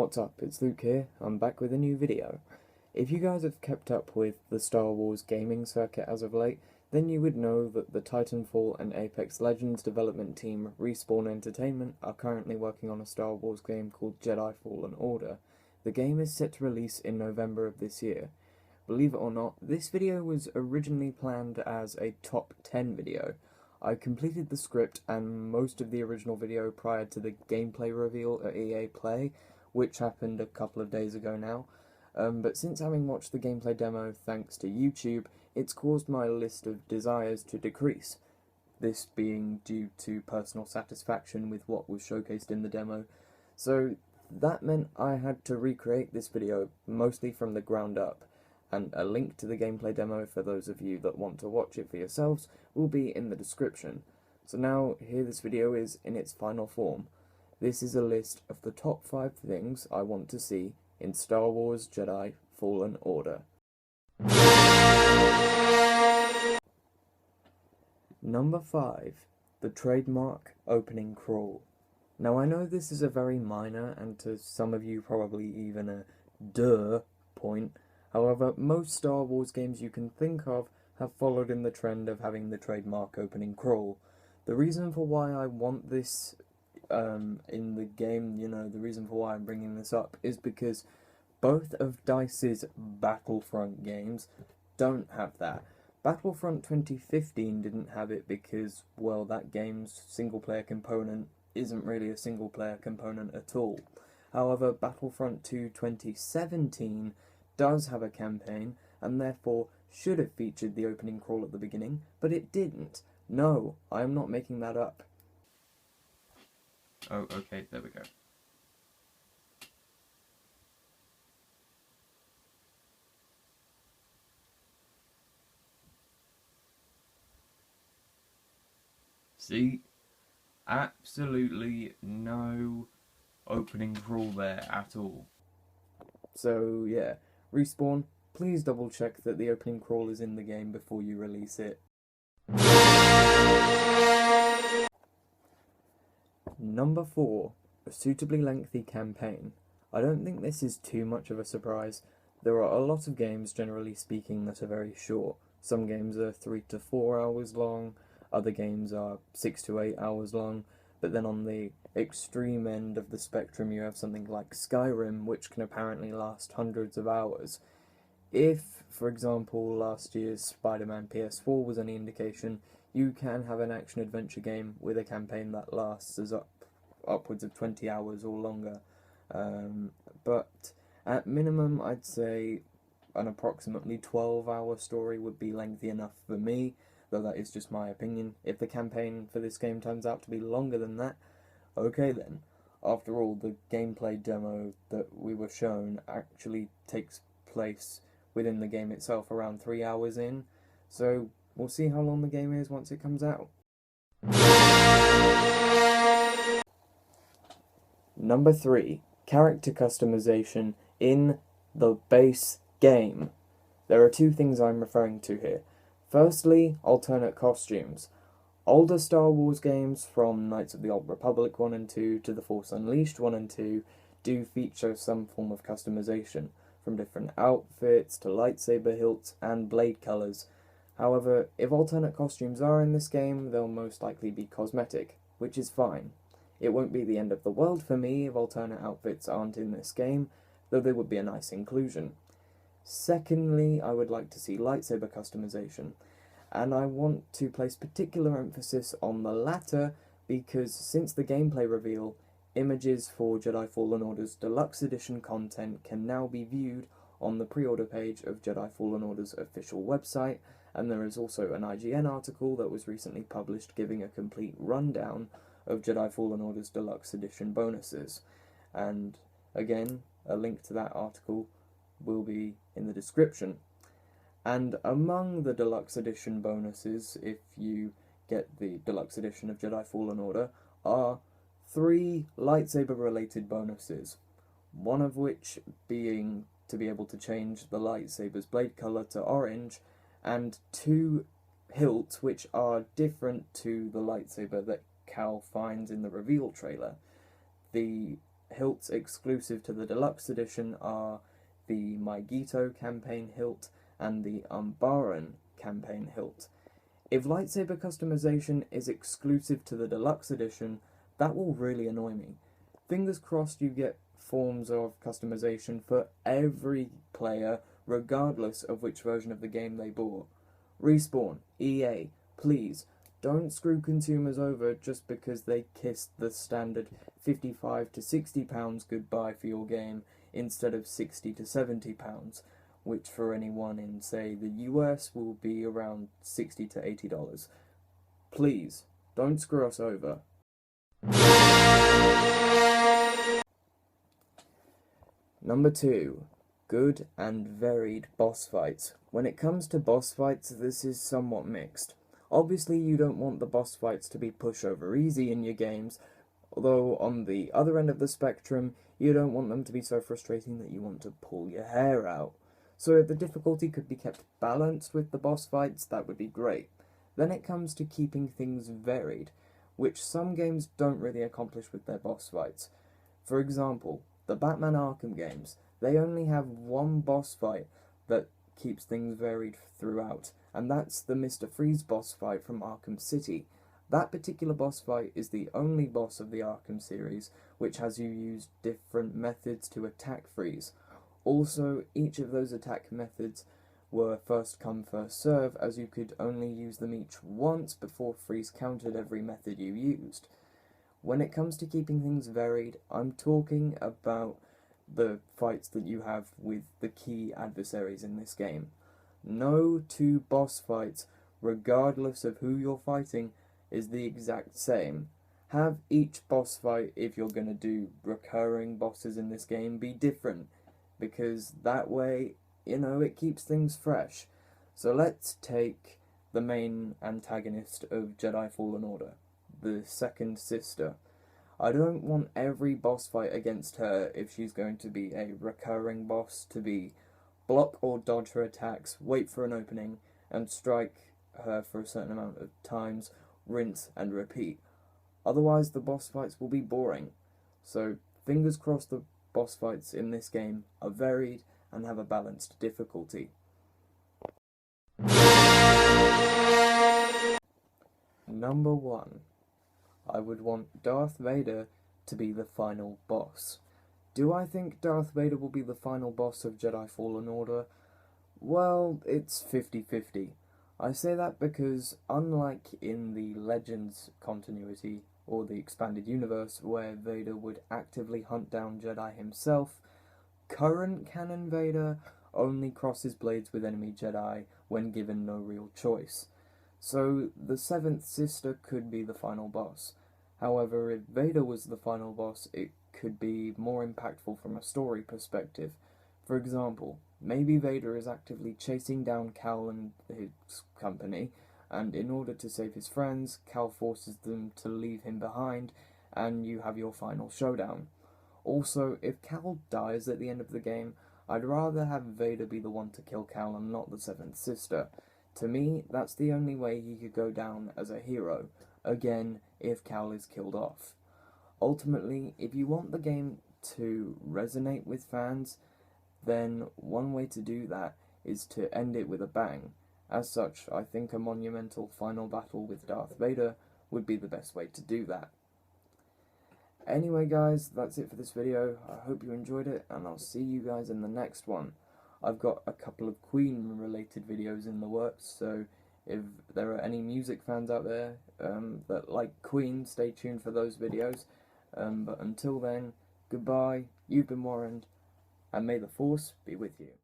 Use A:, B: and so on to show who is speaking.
A: What's up, it's Luke here, I'm back with a new video. If you guys have kept up with the Star Wars gaming circuit as of late, then you would know that the Titanfall and Apex Legends development team Respawn Entertainment are currently working on a Star Wars game called Jedi Fallen Order. The game is set to release in November of this year. Believe it or not, this video was originally planned as a top 10 video. I completed the script and most of the original video prior to the gameplay reveal at EA Play, which happened a couple of days ago now, but since having watched the gameplay demo thanks to YouTube, it's caused my list of desires to decrease, this being due to personal satisfaction with what was showcased in the demo. So that meant I had to recreate this video mostly from the ground up, and a link to the gameplay demo for those of you that want to watch it for yourselves will be in the description. So now here this video is in its final form. This is a list of the top 5 things I want to see in Star Wars Jedi Fallen Order. Number 5. The Trademark opening crawl. Now I know this is a very minor and to some of you probably even a duh point. However, most Star Wars games you can think of have followed in the trend of having the Trademark opening crawl. The reason for why I want this in the game, the reason for why I'm bringing this up is because both of DICE's Battlefront games don't have that. Battlefront 2015 didn't have it because, well, that game's single-player component isn't really a single-player component at all. However, Battlefront 2 2017 does have a campaign, and therefore should have featured the opening crawl at the beginning, but it didn't. No, I am not making that up.
B: Oh, okay, there we go. See? Absolutely no opening crawl there at all.
A: So, yeah. Respawn, please double check that the opening crawl is in the game before you release it. Number 4. A suitably lengthy campaign. I don't think this is too much of a surprise. There are a lot of games, generally speaking, that are very short. Some games are 3 to 4 hours long, other games are 6 to 8 hours long, but then on the extreme end of the spectrum you have something like Skyrim, which can apparently last hundreds of hours. If, for example, last year's Spider-Man PS4 was any indication, you can have an action-adventure game with a campaign that lasts upwards of 20 hours or longer. But at minimum, I'd say an approximately 12-hour story would be lengthy enough for me, though that is just my opinion. If the campaign for this game turns out to be longer than that, okay then. After all, the gameplay demo that we were shown actually takes place within the game itself around 3 hours in, so we'll see how long the game is once it comes out. Number 3. Character customization in the base game. There are 2 things I'm referring to here. Firstly, alternate costumes. Older Star Wars games, from Knights of the Old Republic 1 and 2 to The Force Unleashed 1 and 2, do feature some form of customization, from different outfits to lightsaber hilts and blade colours. However, if alternate costumes are in this game, they'll most likely be cosmetic, which is fine. It won't be the end of the world for me if alternate outfits aren't in this game, though they would be a nice inclusion. Secondly, I would like to see lightsaber customization, and I want to place particular emphasis on the latter because since the gameplay reveal, images for Jedi Fallen Order's Deluxe Edition content can now be viewed on the pre-order page of Jedi Fallen Order's official website, and there is also an IGN article that was recently published giving a complete rundown of Jedi Fallen Order's Deluxe Edition bonuses. And again, a link to that article will be in the description. And among the Deluxe Edition bonuses, if you get the Deluxe Edition of Jedi Fallen Order, are 3 lightsaber-related bonuses, one of which being to be able to change the lightsaber's blade colour to orange, and 2 hilts which are different to the lightsaber that Cal finds in the reveal trailer. The hilts exclusive to the deluxe edition are the Maigito campaign hilt and the Umbaran campaign hilt. If lightsaber customization is exclusive to the deluxe edition, that will really annoy me. Fingers crossed you get forms of customization for every player, regardless of which version of the game they bought. Respawn, EA, please, don't screw consumers over just because they kissed the standard £55 to £60 goodbye for your game instead of £60 to £70, which for anyone in, say, the US will be around $60 to $80. Please, don't screw us over. Number 2. Good and varied boss fights. When it comes to boss fights, this is somewhat mixed. Obviously, you don't want the boss fights to be pushover easy in your games, although on the other end of the spectrum, you don't want them to be so frustrating that you want to pull your hair out. So if the difficulty could be kept balanced with the boss fights, that would be great. Then it comes to keeping things varied, which some games don't really accomplish with their boss fights. For example, the Batman Arkham games, they only have one boss fight that keeps things varied throughout, and that's the Mr. Freeze boss fight from Arkham City. That particular boss fight is the only boss of the Arkham series which has you use different methods to attack Freeze. Also, each of those attack methods were first come first serve, as you could only use them each once before Freeze countered every method you used. When it comes to keeping things varied, I'm talking about the fights that you have with the key adversaries in this game. No two boss fights, regardless of who you're fighting, is the exact same. Have each boss fight, if you're going to do recurring bosses in this game, be different, because that way, it keeps things fresh. So let's take the main antagonist of Jedi Fallen Order, the second sister. I don't want every boss fight against her, if she's going to be a recurring boss, to be block or dodge her attacks, wait for an opening, and strike her for a certain amount of times, rinse and repeat. Otherwise the boss fights will be boring. So fingers crossed the boss fights in this game are varied and have a balanced difficulty. Number 1. I would want Darth Vader to be the final boss. Do I think Darth Vader will be the final boss of Jedi Fallen Order? Well, it's 50-50. I say that because, unlike in the Legends continuity, or the expanded universe, where Vader would actively hunt down Jedi himself, current canon Vader only crosses blades with enemy Jedi when given no real choice. So the seventh sister could be the final boss. However, if Vader was the final boss, it could be more impactful from a story perspective. For example, maybe Vader is actively chasing down Cal and his company, and in order to save his friends, Cal forces them to leave him behind, and you have your final showdown. Also, if Cal dies at the end of the game, I'd rather have Vader be the one to kill Cal and not the seventh sister. To me, that's the only way he could go down as a hero, again, if Cal is killed off. Ultimately, if you want the game to resonate with fans, then one way to do that is to end it with a bang. As such, I think a monumental final battle with Darth Vader would be the best way to do that. Anyway guys, that's it for this video. I hope you enjoyed it, and I'll see you guys in the next one. I've got a couple of Queen related videos in the works, so if there are any music fans out there that like Queen, stay tuned for those videos. But until then, goodbye, you've been Warren, and may the Force be with you.